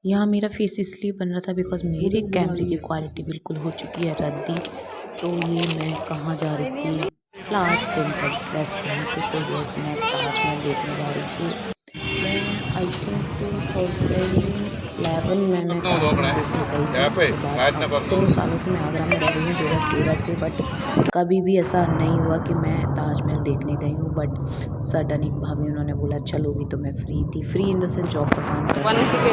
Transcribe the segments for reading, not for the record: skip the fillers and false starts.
यहाँ मेरा फेस इसलिए बन रहा था बिकॉज मेरे कैमरे की क्वालिटी बिल्कुल हो चुकी है रद्दी। तो ये मैं कहाँ जा रही थी, फ्लावर प्रिंटेड ड्रेस पहन के, तो यस मैं ताजमहल देखने जा रही थी। मैं आई थिंक 2011 में मैं ताजमहल देखने गई थी। उसके बाद अब इतने सालों से मैं आगरा में रह रही हूँ 2013 से, बट कभी भी ऐसा नहीं हुआ कि मैं ताजमहल देखने गई हूँ। बट सडन एक भाभी उन्होंने बोला चलोगी, तो मैं फ्री थी, free in the sense job का काम कर रही थी, तो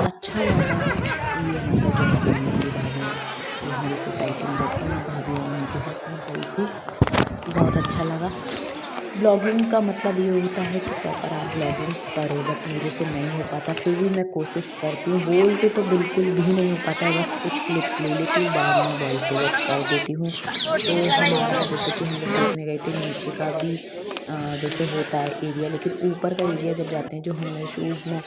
अच्छा लगा। ये हमारे साथ जो कम्युनिटी भाभी जो हमारी सोसाइटी में रहती हैं भाभी, उनके साथ मैं गई थी, बहुत अच्छा लगा। ब्लॉगिंग का मतलब ये होता है कि प्रॉपर आप ब्लॉगिंग करो, बट मेरे से नहीं हो पाता। फिर भी मैं कोशिश करती हूँ, बोल के तो बिल्कुल भी नहीं हो पाता है, बस कुछ क्लिप्स ले लेती हूँ, बाद में वॉइस ओवर कर देती हूँ। तो हमारा जैसे कि हम लोग देखने गए थे, नीचे का भी जैसे होता है एरिया, लेकिन ऊपर का एरिया जब जाते हैं, जो हमने शूज़ में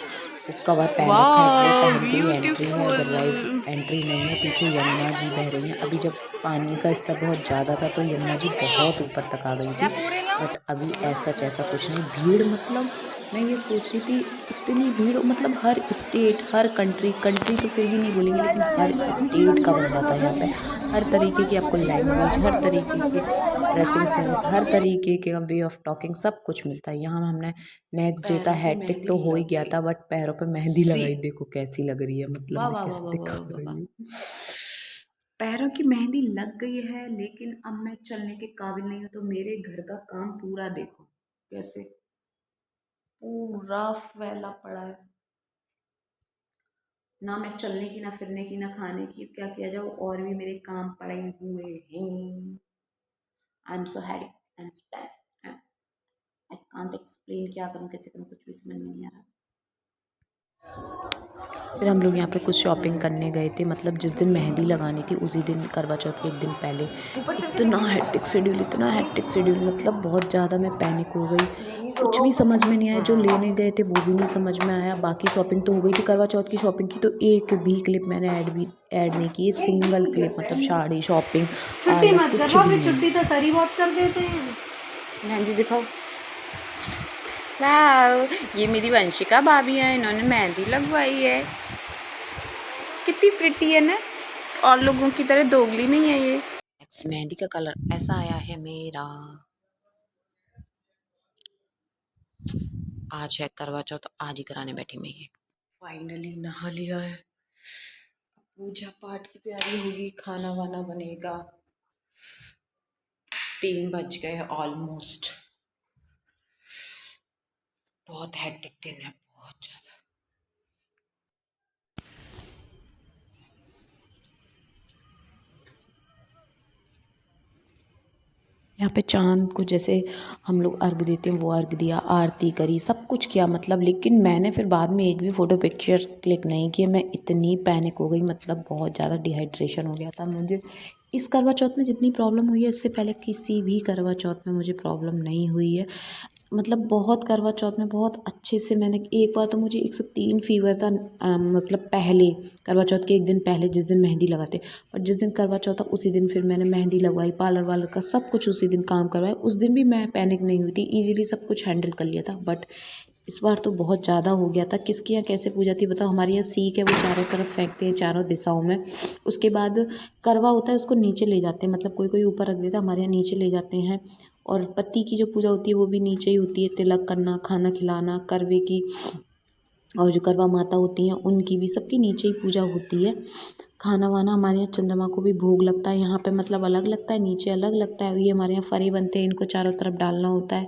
कवर पहन रखा है वो पहन के ही एंट्री है, अदरवाइज़ एंट्री नहीं है। पीछे यमुना जी बह रही हैं। अभी जब पानी का स्तर बहुत ज़्यादा था तो यमुना जी बहुत ऊपर तक आ गई थी, बट अभी ऐसा कुछ नहीं। भीड़ मतलब मैं ये सोच रही थी, इतनी भीड़, मतलब हर स्टेट, हर कंट्री तो फिर भी नहीं बोलेंगे, लेकिन हर स्टेट का बंदा था यहाँ पे। हर तरीके की आपको लैंग्वेज, हर तरीके के ड्रेसिंग सेंस, हर तरीके के वे ऑफ टॉकिंग, सब कुछ मिलता है यहाँ। हमने नेक्स्ट डे था, हैट्रिक तो हो ही गया था, बट पैरों पे मेहंदी लगाई, देखो कैसी लग रही है, मतलब मैं कैसे दिखा रही हूँ। पैरों की मेहंदी लग गई है, लेकिन अब मैं चलने के काबिल नहीं हूँ। तो मेरे घर का काम पूरा देखो कैसे पूरा फैला पड़ा है, ना मैं चलने की, ना फिरने की, ना खाने की, क्या किया जाए, और भी मेरे काम पड़े हुए हैं। I am so heady, I am so tired, I can't explain, क्या करूँ कैसे करूँ, कुछ भी समझ में नहीं आ रहा। फिर हम लोग यहाँ पे कुछ शॉपिंग करने गए थे, मतलब जिस दिन मेहंदी लगानी थी उसी दिन, करवा चौथ के एक दिन पहले। इतना हैट्रिक शेड्यूल, इतना हैट्रिक शेड्यूल, मतलब बहुत ज़्यादा मैं पैनिक हो गई। कुछ भी समझ में नहीं आया, जो लेने गए थे वो भी नहीं समझ में आया। बाकी शॉपिंग तो हो गई थी, करवा चौथ की शॉपिंग की तो एक भी क्लिप मैंने ऐड नहीं की, सिंगल क्लिप, मतलब साड़ी शॉपिंग छुट्टी मत कुछ करवाओ, भी फिर नहीं। छुट्टी तो सर ही बहुत कर देते हैं। मेहंदी दिखाओ। वाह, ये मेरी वंशिका भाभी है, इन्होंने मेहंदी लगवाई है, कितनी प्रिटी है ना, और लोगों की तरह दोगली नहीं है ये। मेहंदी का कलर ऐसा आया है मेरा। आज है करवा चौथ, तो आज ही कराने बैठी मैं ये। फाइनली नहा लिया है, पूजा पाठ की तैयारी होगी, खाना वाना बनेगा। 3 बज गए ऑलमोस्ट। बहुत हेक्टिक दिन है, बहुत ज़्यादा। यहाँ पे चाँद को जैसे हम लोग अर्घ देते हैं, वो अर्घ दिया, आरती करी, सब कुछ किया, मतलब। लेकिन मैंने फिर बाद में एक भी फ़ोटो पिक्चर क्लिक नहीं किया, मैं इतनी पैनिक हो गई, मतलब बहुत ज़्यादा डिहाइड्रेशन हो गया था मुझे। इस करवा चौथ में जितनी प्रॉब्लम हुई है, इससे पहले किसी भी करवा चौथ में मुझे प्रॉब्लम नहीं हुई है। मतलब बहुत करवा चौथ में बहुत अच्छे से मैंने, एक बार तो मुझे 103 फीवर था, मतलब पहले करवा चौथ के एक दिन पहले, जिस दिन मेहंदी लगाते। और जिस दिन करवा चौथ था उसी दिन फिर मैंने मेहंदी लगवाई, पार्लर वालर का सब कुछ उसी दिन काम करवाया। उस दिन भी मैं पैनिक नहीं हुई थी, ईजिली सब कुछ हैंडल कर लिया था। बट इस बार तो बहुत ज़्यादा हो गया था। किसके यहाँ कैसे पूजा थी बताओ। हमारे यहाँ सीख है, वो चारों तरफ फेंकते हैं, चारों दिशाओं में। उसके बाद करवा होता है, उसको नीचे ले जाते हैं, मतलब कोई कोई ऊपर रख देता है, हमारे यहाँ नीचे ले जाते हैं। और पति की जो पूजा होती है वो भी नीचे ही होती है, तिलक करना, खाना खिलाना, करवे की, और जो करवा माता होती हैं उनकी भी, सबकी नीचे ही पूजा होती है। खाना वाना हमारे यहाँ चंद्रमा को भी भोग लगता है, यहाँ पे मतलब अलग लगता है, नीचे अलग लगता है। ये हमारे यहाँ फरे बनते हैं, इनको चारों तरफ डालना होता है,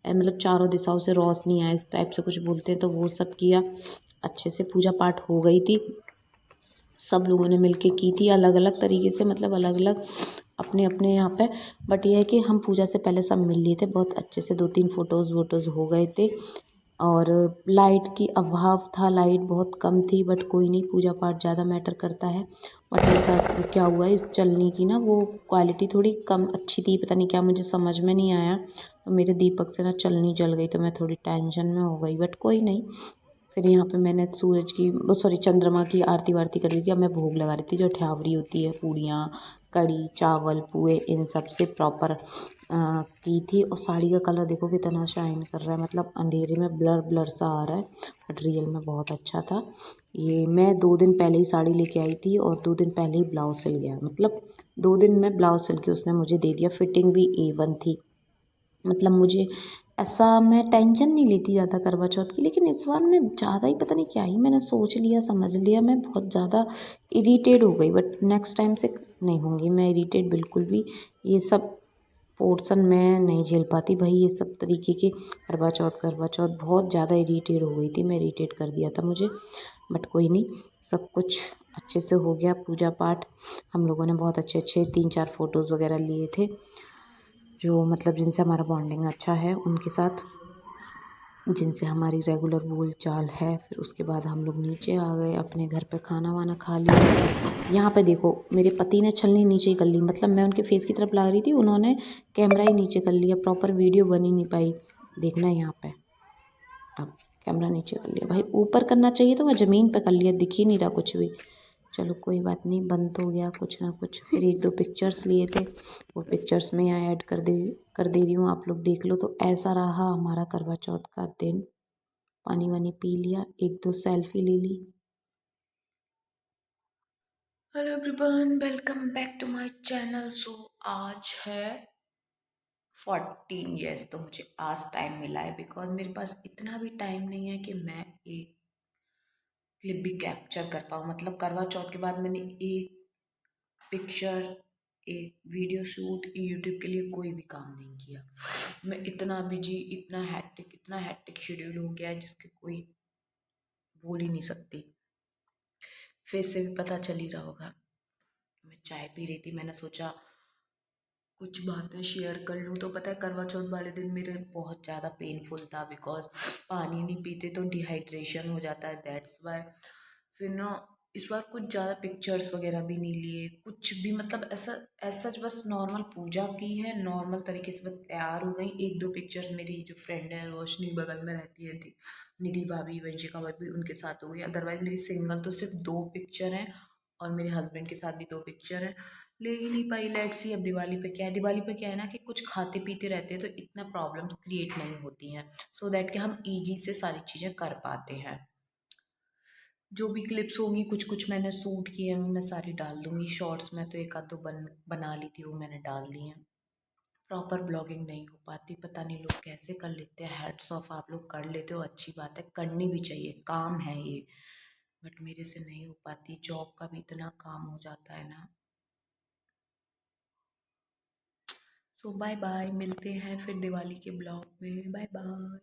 मतलब चारों दिशाओं से रोशनी आए, इस टाइप से कुछ बोलते हैं। तो वो सब किया, अच्छे से पूजा पाठ हो गई थी, सब लोगों ने मिलके की थी, अलग अलग तरीके से, मतलब अलग अलग अपने अपने यहाँ पे। बट ये है कि हम पूजा से पहले सब मिल लिए थे बहुत अच्छे से, 2-3 फ़ोटोज़ वोटोज़ हो गए थे। और लाइट की अभाव था, लाइट बहुत कम थी, बट कोई नहीं, पूजा पाठ ज़्यादा मैटर करता है। बट मेरे साथ क्या हुआ, इस चलनी की ना वो क्वालिटी थोड़ी कम अच्छी थी, पता नहीं क्या, मुझे समझ में नहीं आया। तो मेरे दीपक से ना चलनी जल गई, तो मैं थोड़ी टेंशन में हो गई, बट कोई नहीं। फिर यहाँ पे मैंने सूरज की, सॉरी, चंद्रमा की आरती वारती कर दी थी। अब मैं भोग लगा रही थी, जो ठ्यावरी होती है, पूड़ियाँ, कढ़ी चावल पुए इन सब से प्रॉपर की थी। और साड़ी का कलर देखो कितना शाइन कर रहा है, मतलब अंधेरे में ब्लर ब्लर सा आ रहा है, बट रियल में बहुत अच्छा था। ये मैं 2 दिन पहले ही साड़ी लेके आई थी और 2 दिन पहले ही ब्लाउज सिल गया, मतलब 2 दिन में ब्लाउज सिल के उसने मुझे दे दिया। फिटिंग भी A1 थी, मतलब मुझे ऐसा मैं टेंशन नहीं लेती ज़्यादा करवा चौथ की, लेकिन इस बार मैं ज़्यादा ही पता नहीं क्या ही मैंने सोच लिया समझ लिया, मैं बहुत ज़्यादा इरिटेट हो गई। बट नेक्स्ट टाइम से नहीं होंगी मैं इरिटेट बिल्कुल भी। ये सब पोर्सन मैं नहीं झेल पाती भाई, ये सब तरीके के करवा चौथ बहुत ज़्यादा इरिटेट हो गई थी मैं, इरिटेट कर दिया था मुझे। बट कोई नहीं, सब कुछ अच्छे से हो गया। पूजा पाठ हम लोगों ने बहुत अच्छे अच्छे 3-4 फ़ोटोज़ वगैरह लिए थे, जो मतलब जिनसे हमारा बॉन्डिंग अच्छा है उनके साथ, जिनसे हमारी रेगुलर बोल चाल है। फिर उसके बाद हम लोग नीचे आ गए, अपने घर पे खाना वाना खा लिया। यहाँ पे देखो मेरे पति ने छलनी नीचे ही कर ली, मतलब मैं उनके फेस की तरफ ला रही थी, उन्होंने कैमरा ही नीचे कर लिया, प्रॉपर वीडियो बन ही नहीं पाई। देखना यहाँ पे, अब कैमरा नीचे कर लिया भाई, ऊपर करना चाहिए तो मैं ज़मीन पे कर लिया, दिख ही नहीं रहा कुछ भी। चलो कोई बात नहीं, बंद तो हो गया कुछ ना कुछ। फिर 1-2 पिक्चर्स लिए थे, वो पिक्चर्स में यहाँ ऐड कर दे रही हूँ, आप लोग देख लो। तो ऐसा रहा हमारा करवा चौथ का दिन। पानी वानी पी लिया, 1-2 सेल्फी ले ली। Hello everyone, welcome back to my channel. So आज है 14, यस, तो मुझे आज टाइम मिला है, बिकॉज मेरे पास इतना भी टाइम नहीं है कि मैं एक क्लिप भी कैप्चर कर पाऊँ। मतलब करवा चौथ के बाद मैंने एक पिक्चर, एक वीडियो शूट यूट्यूब के लिए कोई भी काम नहीं किया। मैं इतना बिजी, इतना हैट्रिक शेड्यूल हो गया है जिसके कोई बोल ही नहीं सकती। फेस से भी पता चल ही रहा होगा। मैं चाय पी रही थी, मैंने सोचा कुछ बातें शेयर कर लूँ। तो पता है करवा चौथ वाले दिन मेरे बहुत ज़्यादा पेनफुल था, बिकॉज पानी नहीं पीते तो डिहाइड्रेशन हो जाता है, दैट्स वाई। फिर ना इस बार कुछ ज़्यादा पिक्चर्स वगैरह भी नहीं लिए, कुछ भी, मतलब ऐसा ऐसा बस नॉर्मल पूजा की है, नॉर्मल तरीके से बस तैयार हो गई। 1-2 पिक्चर्स मेरी जो फ्रेंड है रोशनी बगल में रहती है थी, निधि भाभी वंशिका भाभी, उनके साथ हो गई। अदरवाइज मेरी सिंगल तो सिर्फ 2 पिक्चर हैं, और मेरे हस्बैंड के साथ भी 2 पिक्चर हैं। ले ही नहीं पाई। लेट्स सी अब दिवाली पे क्या है। दिवाली पे क्या है ना कि कुछ खाते पीते रहते हैं तो इतना प्रॉब्लम्स क्रिएट नहीं होती हैं, सो दैट कि हम ईजी से सारी चीज़ें कर पाते हैं। जो भी क्लिप्स होंगी कुछ कुछ मैंने शूट किए हैं, मैं सारी डाल दूँगी शॉर्ट्स में। तो एक आध दो बना ली थी, वो मैंने डाल दी हैं। प्रॉपर ब्लॉगिंग नहीं हो पाती, पता नहीं लोग कैसे कर लेते हैं। हैट्स ऑफ, आप लोग कर लेते हो, अच्छी बात है, करनी भी चाहिए, काम है ये। बट मेरे से नहीं हो पाती, जॉब का भी इतना काम हो जाता है ना। सो बाय बाय, मिलते हैं फिर दिवाली के ब्लॉग में, बाय बाय।